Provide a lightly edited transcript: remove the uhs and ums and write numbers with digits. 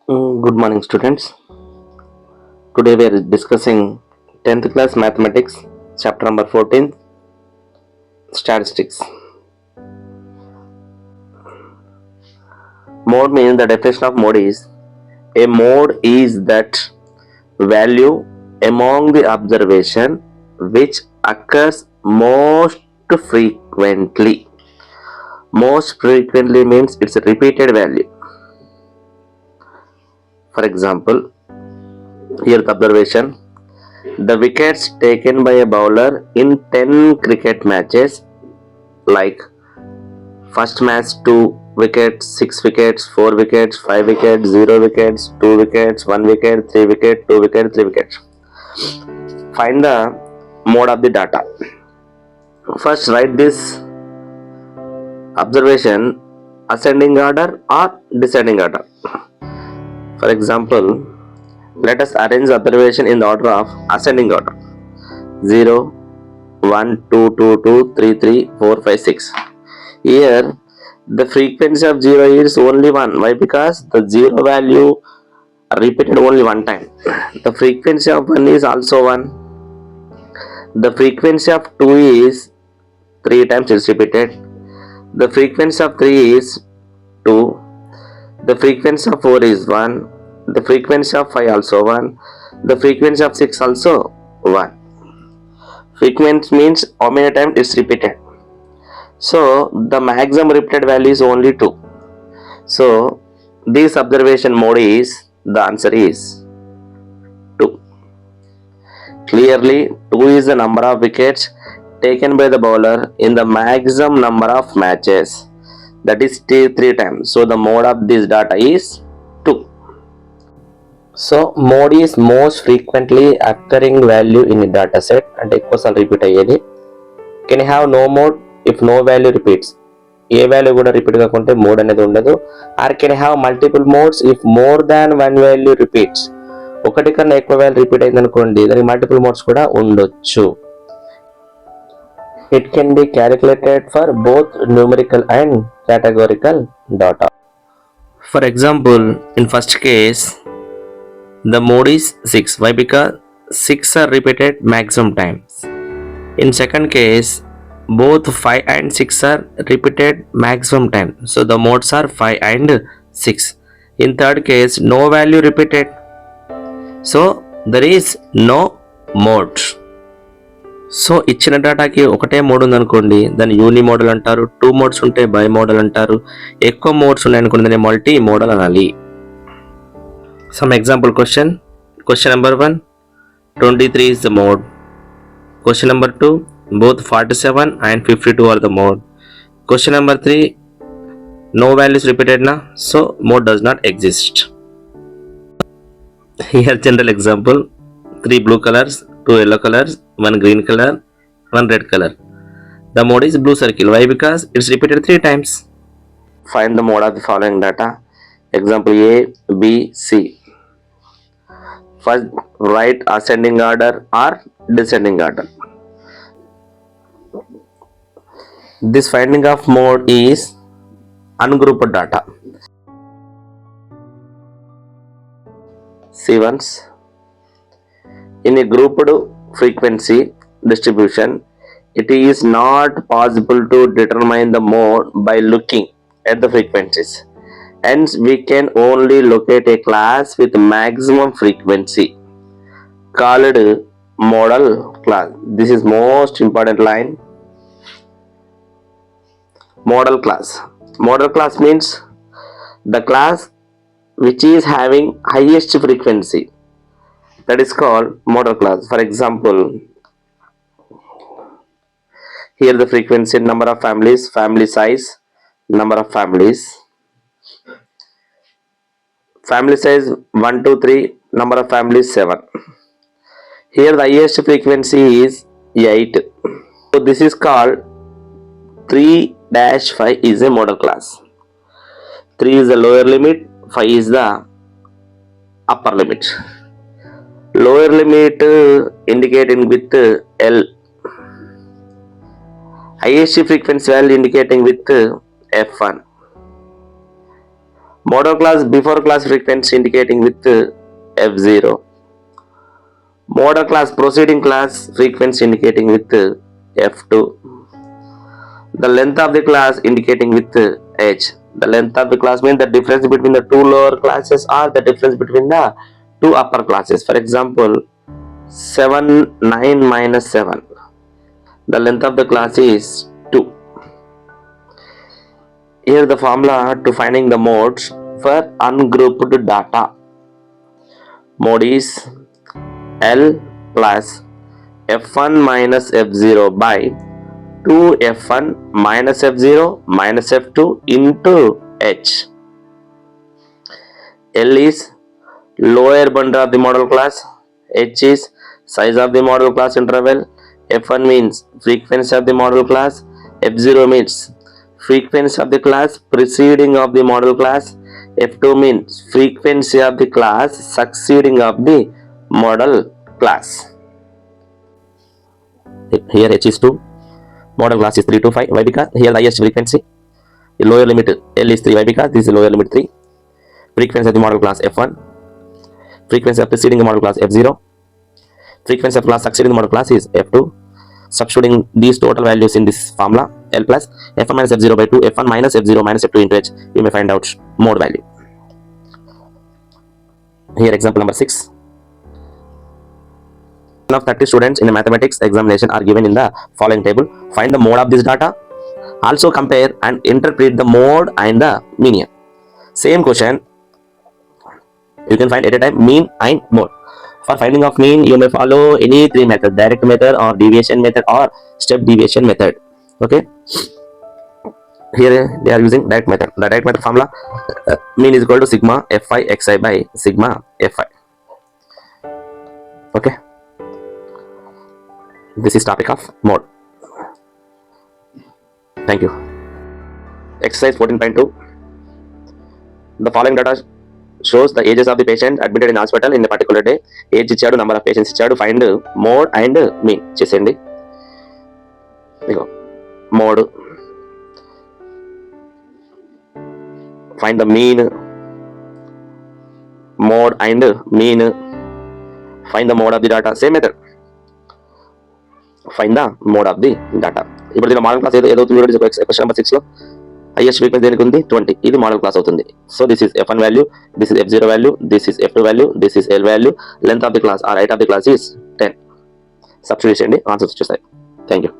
Good morning, students. Today we are discussing 10th class mathematics, chapter number 14, statistics. Mode means the definition of mode is a mode is that value among the observation which occurs most frequently. Most frequently means it's a repeated value. For example, here the observation. The wickets taken by a bowler in 10 cricket matches, like first match 2 wickets, 6 wickets, 4 wickets, 5 wickets, 0 wickets, 2 wickets, 1 wicket, 3 wickets, 2 wickets, 3 wickets. Find the mode of the data. First write this observation ascending order or descending order. For example, let us arrange the observation in the order of ascending order. 0, 1, 2, 2, 2, 3, 3, 4, 5, 6. Here the frequency of 0 is only 1. Why? Because the 0 value repeated only one time. The frequency of 1 is also 1. The frequency of 2 is 3 times it's repeated. The frequency of 3 is 2. The frequency of 4 is 1. The frequency of 5 also 1. The frequency of 6 also 1. Frequency means how many times it's repeated. So the maximum repeated value is only 2. So this observation mode is, the answer is 2. Clearly 2 is the number of wickets taken by the bowler in the maximum number of matches, that is 3 times. So the mode of this data is 2. So mode is most frequently occurring value in a data set, అంటే ఎక్కువసార్లు repeat అయ్యేది. Can have no mode if no value repeats. A value కూడా repeat కాకుంటే mode అనేది ఉండదు. Are can have multiple modes if more than one value repeats. ఒకటి కన్నా ఎక్కువ వాల్యూ రిపీట్ అయింది అనుకోండి, దానికి మల్టిపుల్ మోడ్స్ కూడా ఉండొచ్చు. It can be calculated for both numerical and categorical data. For example, in first case, the mode is 6. Why? Because 6 are repeated maximum times. In second case, both 5 and 6 are repeated maximum time. So the modes are 5 and 6. In third case, no value repeated. So there is no mode. So ఇచ్చిన డేటాకి ఒకటే mode ఉందనుకోండి, దాన్ని యూని model అంటారు. 2 modes ఉంటే by model అంటారు. ఎక్కువ modes ఉన్నాయనుకోండి, దాన్ని మల్టీ మోడల్ అనాలి. Some example question number 1, 23 is the mode. Question number 2, both 47 and 52 are the mode. Question number 3, no values repeated na, so mode does not exist. Here general example, 3 blue colors, 2 yellow colors, 1 green color, 1 red color. The mode is blue circle. Why? Because it's repeated 3 times. Find the mode of the following data. Example A, B, C. First write ascending order or descending order. This finding of mode is ungrouped data. See once. In a grouped frequency distribution, it is not possible to determine the mode by looking at the frequencies. Hence, we can only locate a class with maximum frequency called model class. This is most important line. Model class. Model class means the class which is having highest frequency. That is called model class. For example, here the frequency, number of families, family size, number of families. Family size 1, 2, 3, number of families 7. Here the highest frequency is 8. So this is called 3-5 is a model class. 3 is the lower limit, 5 is the upper limit. Lower limit indicating with L, highest frequency value indicating with F1. Model class before class frequency indicating with F0. Model class preceding class frequency indicating with F2. The length of the class indicating with H. The length of the class means the difference between the two lower classes or the difference between the two upper classes. For example, 7, 9 minus 7. The length of the class is 2. Here the formula to finding the modes for ungrouped data. Mode is L plus F1 minus F0 by 2 F1 minus F0 minus F2 into H. L is lower boundary of the model class. H is size of the model class interval. F1 means frequency of the model class. F0 means frequency of the class preceding of the model class. F2 means frequency of the class succeeding of the model class. Here H is 2, model class is 3 to 5. Why? Because here the highest frequency, the lower limit L is 3. Why? Because this is the lower limit 3. Frequency of the model class F1, frequency of preceding the model class F0, frequency of class succeeding the model class is F2. Substituting these total values in this formula, L plus F1 minus F0 by 2, F1 minus F0 minus F2 into H, you may find out mode value. Here example number 6. Of 30 students in a mathematics examination are given in the following table. Find the mode of this data. Also compare and interpret the mode and the median. Same question. You can find at a time mean and mode. For finding of mean, you may follow any three methods: direct method or deviation method or step deviation method. Okay. Here they are using direct method. The direct method formula, mean is equal to sigma fi xi by sigma fi. Okay. This is topic of mode. Thank you. Exercise 14.2. The following data shows the ages of the patient admitted in hospital in a particular day. Age ఇచ్చాడు, number of patients ఇచ్చాడు, find mode and mean చేసేయండి. Mode, find the mean, mode and mean, find the mode of the data. Same method. Find the mode of the data. ఇప్పుడు దీని model class ఏదో question number 6 లో highest frequency దేనికి ఉంది 20. ఇది model class అవుతుంది. So this is F1 value, this is F0 value, this is F2 value, this is L value, length of the class or height of the class is 10. Substitute చేయండి, answers వచ్చేస్తాయి. Thank you.